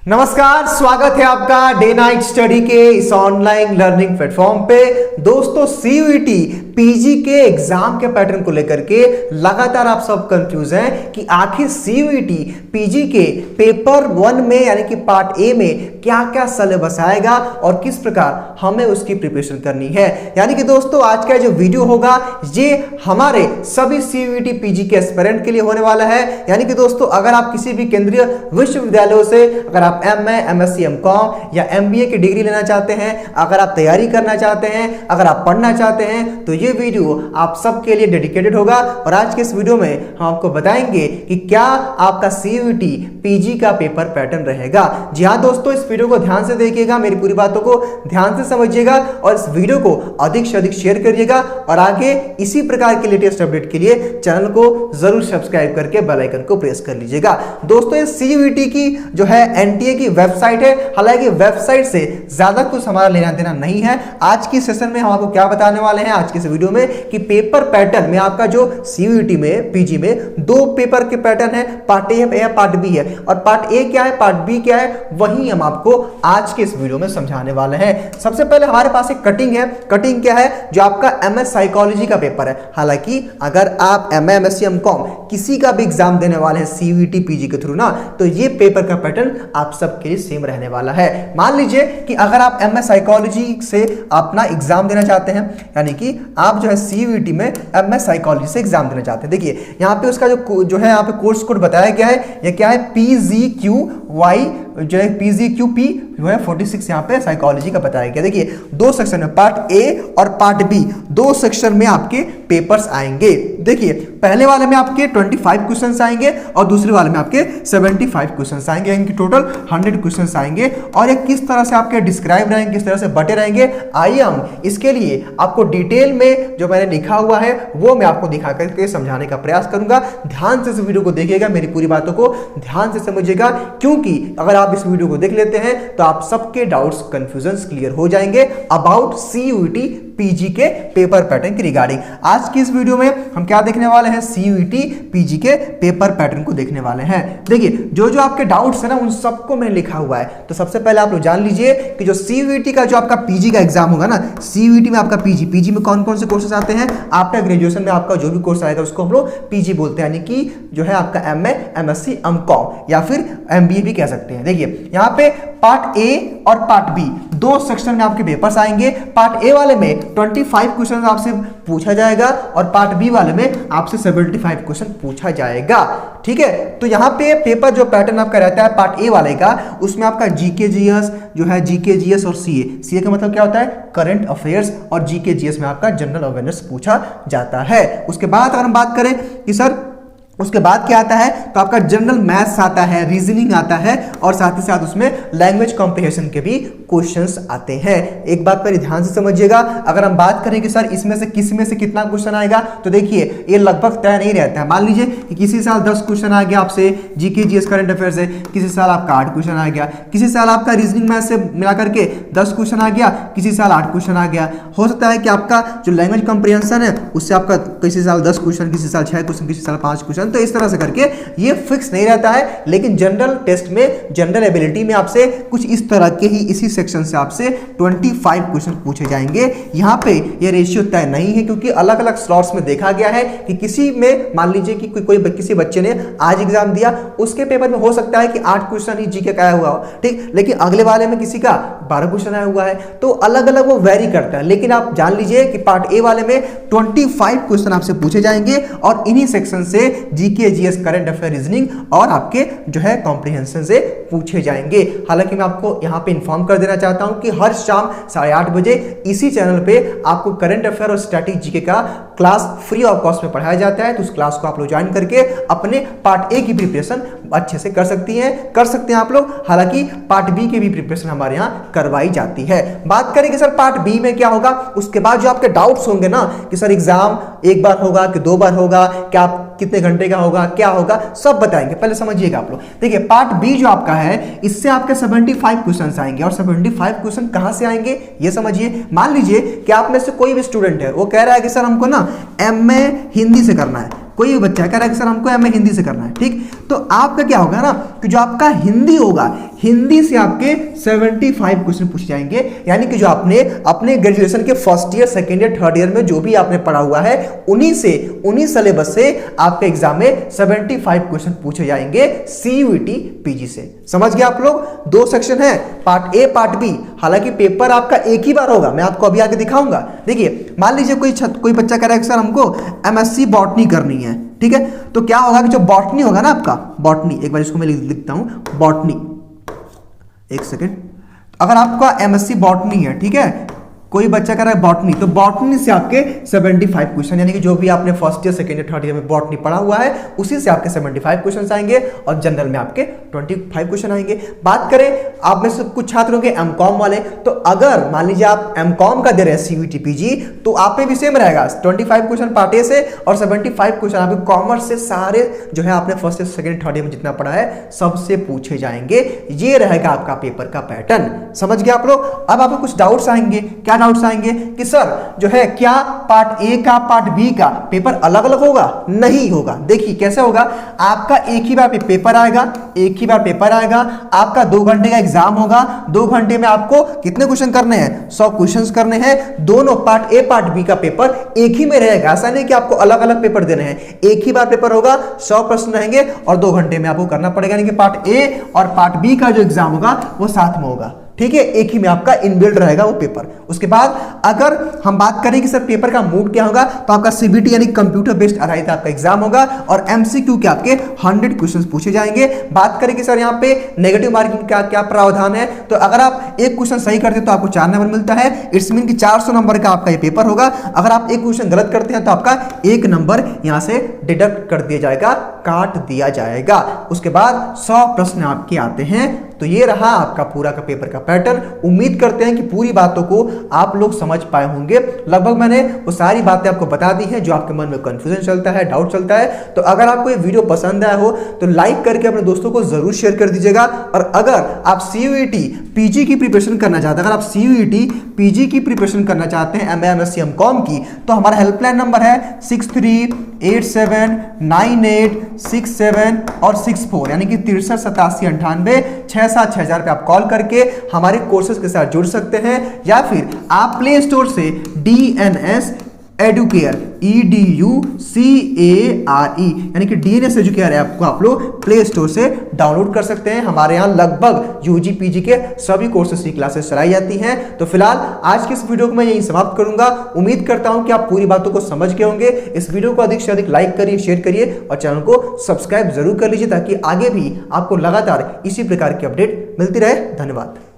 नमस्कार, स्वागत है आपका डे नाइट स्टडी के इस ऑनलाइन लर्निंग प्लेटफॉर्म पे। दोस्तों, सीयूईटी पीजी के एग्जाम के पैटर्न को लेकर के लगातार आप सब कंफ्यूज हैं कि आखिर सीयूईटी पीजी के पेपर 1 में यानी कि पार्ट ए में क्या क्या सिलेबस आएगा और किस प्रकार हमें उसकी प्रिपरेशन करनी है। यानी कि दोस्तों, आज का जो वीडियो होगा ये हमारे सभी सीयूईटी पीजी के एस्पिरेंट के लिए होने वाला है। यानी कि दोस्तों, अगर आप किसी भी केंद्रीय विश्वविद्यालयों से अगर आप एमए, एमएससी, एमकॉम या एमबीए की डिग्री लेना चाहते हैं, अगर आप तैयारी करना चाहते हैं, अगर आप पढ़ना चाहते हैं, तो ये वीडियो आप सबके लिए डेडिकेटेड होगा। और आज के इस वीडियो में हम आपको बताएंगे कि क्या आपका सीयूईटी पीजी का पेपर पैटर्न रहेगा। जी हाँ दोस्तों, इस वीडियो को ध्यान से देखिएगा, मेरी पूरी बातों को ध्यान से समझिएगा और इस वीडियो को अधिक से अधिक शेयर करिएगा। और आगे इसी प्रकार के लेटेस्ट अपडेट के लिए चैनल को जरूर सब्सक्राइब करके बेल आइकन को प्रेस कर लीजिएगा। दोस्तों, ये सीयूईटी की जो है एनटीए की वेबसाइट है। हालांकि वेबसाइट से ज्यादा कुछ हमारा लेना देना नहीं है। आज की सेशन में हम आपको क्या बताने वाले हैं आज के इस वीडियो में कि पेपर पैटर्न में आपका जो सीयूईटी में पीजी में दो पेपर के पैटर्न है, पार्ट ए है, पार्ट बी है। और पार्ट ए क्या है, पार्ट बी क्या है, वही हम आपको आज के इस वीडियो में समझाने वाले हैं। सबसे पहले हमारे पास एक कटिंग है। कटिंग क्या है, जो आपका एमएस साइकोलॉजी का पेपर है। हालांकि अगर आप एमए, एमएससी, एमकॉम किसी का भी एग्जाम देने वाले हैं सीयूईटी पीजी के थ्रू ना, तो ये पेपर का पैटर्न आप सबके लिए सेम रहने वाला है। मान लीजिए कि अगर आप एमएस साइकोलॉजी से अपना एग्जाम देना चाहते हैं, यानी कि आप जो है सीयूईटी में एमएस साइकोलॉजी से एग्जाम देना चाहते हैं, देखिए यहाँ पे उसका जो है यहाँ पे कोर्स कोड बताया गया है। ये क्या है, PGQY जो है PGQP जो है 46 यहाँ पे साइकोलॉजी का बताया गया। देखिए दो सेक्शन में, पार्ट ए और पार्ट बी, दो सेक्शन में आपके पेपर्स आएंगे। देखिए पहले वाले में आपके 25 क्वेश्चंस आएंगे और दूसरे वाले में आपके 75 क्वेश्चंस आएंगे। इनकी टोटल 100 क्वेश्चंस आएंगे। और ये किस तरह से आपके डिस्क्राइब रहेंगे, किस तरह से बटे रहेंगे, आइए हम इसके लिए आपको डिटेल में जो मैंने लिखा हुआ है वो मैं आपको दिखा करके समझाने का प्रयास करूंगा। ध्यान से इस वीडियो को देखिएगा, मेरी पूरी बातों को ध्यान से समझिएगा, क्योंकि अगर आप इस वीडियो को देख लेते हैं तो आप सबके डाउट्स, कंफ्यूजन्स क्लियर हो जाएंगे अबाउट सीयूईटी पीजी के पेपर पैटर्न की रिगार्डिंग। आज की इस वीडियो में हम क्या देखने वाले हैं, सीयूईटी पीजी के पेपर पैटर्न को देखने वाले हैं। देखिए जो जो आपके डाउट्स है ना, उन सबको मैंने लिखा हुआ है। तो सबसे पहले आप लोग जान लीजिए कि जो सीयूईटी का जो आपका पीजी का एग्जाम होगा ना, सीयूईटी में आपका पीजी में कौन कौन से कोर्सेज आते हैं। आफ्टर ग्रेजुएशन में आपका जो भी कोर्स आएगा उसको हम लोग पीजी बोलते हैं, यानी कि जो है आपका एमए, एमएससी, एमकॉम या फिर एमबीए भी कह सकते हैं। देखिए यहाँ पे पार्ट ए और पार्ट बी दो सेक्शन में आपके पेपर्स आएंगे। पार्ट ए वाले में 25 क्वेश्चन आपसे पूछा जाएगा और पार्ट बी वाले में आपसे 75 क्वेश्चन पूछा जाएगा। ठीक है, तो यहाँ पे पेपर जो पैटर्न आपका रहता है पार्ट ए वाले का, उसमें आपका जीके जीएस जो है, जीके जीएस और सीए का मतलब क्या होता है, करंट अफेयर्स, और जीके जीएस में आपका जनरल अवेयरनेस पूछा जाता है। उसके बाद अगर हम बात करें कि सर उसके बाद क्या आता है, तो आपका जनरल मैथ्स आता है, रीजनिंग आता है और साथ ही साथ उसमें लैंग्वेज कॉम्प्रिहेंशन के भी क्वेश्चंस आते हैं। एक बात पर ध्यान से समझिएगा, अगर हम बात करें कि सर इसमें से किस में से कितना क्वेश्चन आएगा, तो देखिए ये लगभग तय नहीं रहता है। मान लीजिए कि किसी साल 10 क्वेश्चन आ गया आपसे जीके जीएस करंट अफेयर से, किसी साल आपका 8 क्वेश्चन आ गया, किसी साल आपका रीजनिंग मैथ्स से मिलाकर के 10 क्वेश्चन आ गया, किसी साल 8 क्वेश्चन आ गया। हो सकता है कि आपका जो लैंग्वेज कॉम्प्रिहेंशन है उससे आपका किसी साल 10 क्वेश्चन, किसी साल 6 क्वेश्चन, किसी साल 5 क्वेश्चन, तो इस तरह से करके ये फिक्स नहीं रहता है। लेकिन जनरल टेस्ट में, जनरल एबिलिटी में आपसे कुछ इस तरह के ही इसी सेक्शन से आपसे 25 क्वेश्चन पूछे जाएंगे। यहाँ पे ये रेशियो तय नहीं है, क्योंकि अलग अलग स्लॉट्स में देखा गया है कि किसी में मान लीजिए कि किसी बच्चे ने आज एग्जाम दिया, उसके पेपर में हो सकता है कि 8 क्वेश्चन ही जीके का आया हुआ हो, ठीक, लेकिन अगले वाले में किसी का 12 क्वेश्चन आया हुआ है। तो अलग अलग वो वेरी करता है। लेकिन आप जान लीजिए कि पार्ट ए वाले में 25 क्वेश्चन आपसे पूछे जाएंगे और इन्हीं सेक्शन से GK GS, current affair, reasoning और आपके जो है कॉम्प्रिहेंशन से पूछे जाएंगे। हालांकि मैं आपको यहां पे इन्फॉर्म कर देना चाहता हूं कि हर शाम 8:30 बजे इसी चैनल पे आपको करंट अफेयर और स्टैटिक जीके का क्लास फ्री ऑफ कॉस्ट में पढ़ाया जाता है। तो उस क्लास को आप लोग ज्वाइन करके अपने पार्ट ए की प्रिपरेशन अच्छे से कर सकते हैं आप लोग। हालांकि पार्ट बी की भी प्रिपरेशन हमारे यहाँ करवाई जाती है। बात करें कि सर पार्ट बी में क्या होगा, उसके बाद जो आपके डाउट्स होंगे ना कि सर एग्जाम एक बार होगा कि 2 बार होगा, क्या कितने घंटे का होगा, क्या होगा, सब बताएंगे। पहले समझिएगा आप लोग। देखिए पार्ट बी जो आपका है, इससे आपके 75 क्वेश्चन आएंगे। और 75 क्वेश्चन कहां से आएंगे ये समझिए। मान लीजिए कि आप में से कोई भी स्टूडेंट है, वो कह रहा है कि सर हमको ना एमए हिंदी से करना है, कोई बच्चा कह रहा है कि सर हमको एमए हिंदी से करना है, ठीक, तो आपका क्या होगा ना कि जो आपका हिंदी होगा, हिंदी से आपके 75 क्वेश्चन पूछे जाएंगे। यानी कि जो आपने अपने ग्रेजुएशन के first year, second year, third year में जो भी आपने पढ़ा हुआ है उन्हीं सिलेबस से आपके एग्जाम में 75 क्वेश्चन पूछे जाएंगे सीयूईटी पीजी से। समझ गए आप लोग? दो सेक्शन है, पार्ट ए पार्ट बी। हालांकि पेपर आपका एक ही बार होगा, मैं आपको अभी आगे दिखाऊंगा। देखिए मान लीजिए कोई बच्चा कह रहा है कि सर हमको एमएससी बॉटनी करनी है, ठीक है, तो क्या होगा कि जो बॉटनी होगा ना आपका, बॉटनी, एक बार इसको मैं लिखता हूं, बॉटनी, एक सेकेंड, अगर आपका एमएससी बॉटनी है, ठीक है, कोई बच्चा कर रहा है बॉटनी, तो बॉटनी से आपके 75 क्वेश्चन, यानी कि जो भी आपने first year, second year, third year में बॉटनी पढ़ा हुआ है उसी से आपके 75 क्वेश्चन आएंगे और जनरल में आपके 25 क्वेश्चन आएंगे। बात करें आप में से कुछ छात्र होंगे एमकॉम वाले, तो अगर मान लीजिए आप एमकॉम का दे रहे हैं सीयूईटी पीजी, तो आप पे भी सेम रहेगा, 25 क्वेश्चन पार्ट ए से और 75 क्वेश्चन आपके कॉमर्स से, सारे जो है आपने first year, second, third year में जितना पढ़ा है सबसे पूछे जाएंगे। ये रहेगा आपका पेपर का पैटर्न। समझ गए आप लोग? अब आपको कुछ डाउट्स आएंगे। क्या डाउट्स आएंगे कि सर जो है क्या पार्ट ए का पार्ट बी का पेपर अलग अलग होगा? नहीं होगा। देखिए कैसे होगा, आपका एक ही बार पेपर आएगा, एक ही बार पेपर आएगा, आपका 2 घंटे का एग्जाम होगा, 2 घंटे में आपको कितने क्वेश्चन करने हैं? 100 क्वेश्चन करने हैं। दोनों पार्ट ए पार्ट बी का पेपर एक ही में रहेगा, ऐसा नहीं कि आपको अलग अलग पेपर देने हैं। एक ही बार पेपर होगा, 100 प्रश्न रहेंगे और 2 घंटे में आपको करना पड़ेगा, यानी कि पार्ट ए और पार्ट बी का जो एग्जाम होगा वो साथ में होगा, ठीक है, एक ही में आपका इनबिल्ड रहेगा वो पेपर। उसके बाद अगर हम बात करें कि सर पेपर का मूड क्या होगा, तो आपका सीबीटी यानी कंप्यूटर बेस्ड आधारित आपका एग्जाम होगा और एमसीक्यू के आपके 100 क्वेश्चंस पूछे जाएंगे। बात करें कि सर यहाँ पे नेगेटिव मार्किंग का क्या प्रावधान है, तो अगर आप एक क्वेश्चन सही करते हैं तो आपको 4 नंबर मिलता है, इट्स मीन कि 400 नंबर का आपका ये पेपर होगा। अगर आप एक क्वेश्चन गलत करते हैं तो आपका 1 नंबर यहां से डिडक्ट कर दिया जाएगा, काट दिया जाएगा। उसके बाद 100 प्रश्न आपके आते हैं। तो ये रहा आपका पूरा का पेपर का पैटर्न। उम्मीद करते हैं कि पूरी बातों को आप लोग समझ पाए होंगे। लगभग मैंने वो सारी बातें आपको बता दी हैं जो आपके मन में कंफ्यूजन चलता है, डाउट चलता है। तो अगर आपको ये वीडियो पसंद आया हो तो लाइक करके अपने दोस्तों को जरूर शेयर कर दीजिएगा। और अगर आप सीयूईटी पीजी की प्रिपरेशन करना चाहते हैं, अगर आप सीयूईटी पीजी की प्रिपरेशन करना चाहते हैं एमए एमएससी एमकॉम की, तो हमारा हेल्पलाइन नंबर है 63879867 और 64, यानी कि 63 87 98 676 पे आप कॉल करके हमारे कोर्सेज के साथ जुड़ सकते हैं। या फिर आप प्ले स्टोर से DNS एडुकेयर EDUCARE यानी कि DNS एजुकेयर ऐप को आप लोग प्ले स्टोर से डाउनलोड कर सकते हैं। हमारे यहाँ लगभग यूजी पीजी के सभी कोर्सेज की क्लासेस चलाई जाती हैं। तो फिलहाल आज की इस वीडियो को मैं यहीं समाप्त करूंगा। उम्मीद करता हूं कि आप पूरी बातों को समझ गए होंगे। इस वीडियो को अधिक से अधिक लाइक करिए, शेयर करिए और चैनल को सब्सक्राइब जरूर कर लीजिए ताकि आगे भी आपको लगातार इसी प्रकार की अपडेट मिलती रहे। धन्यवाद।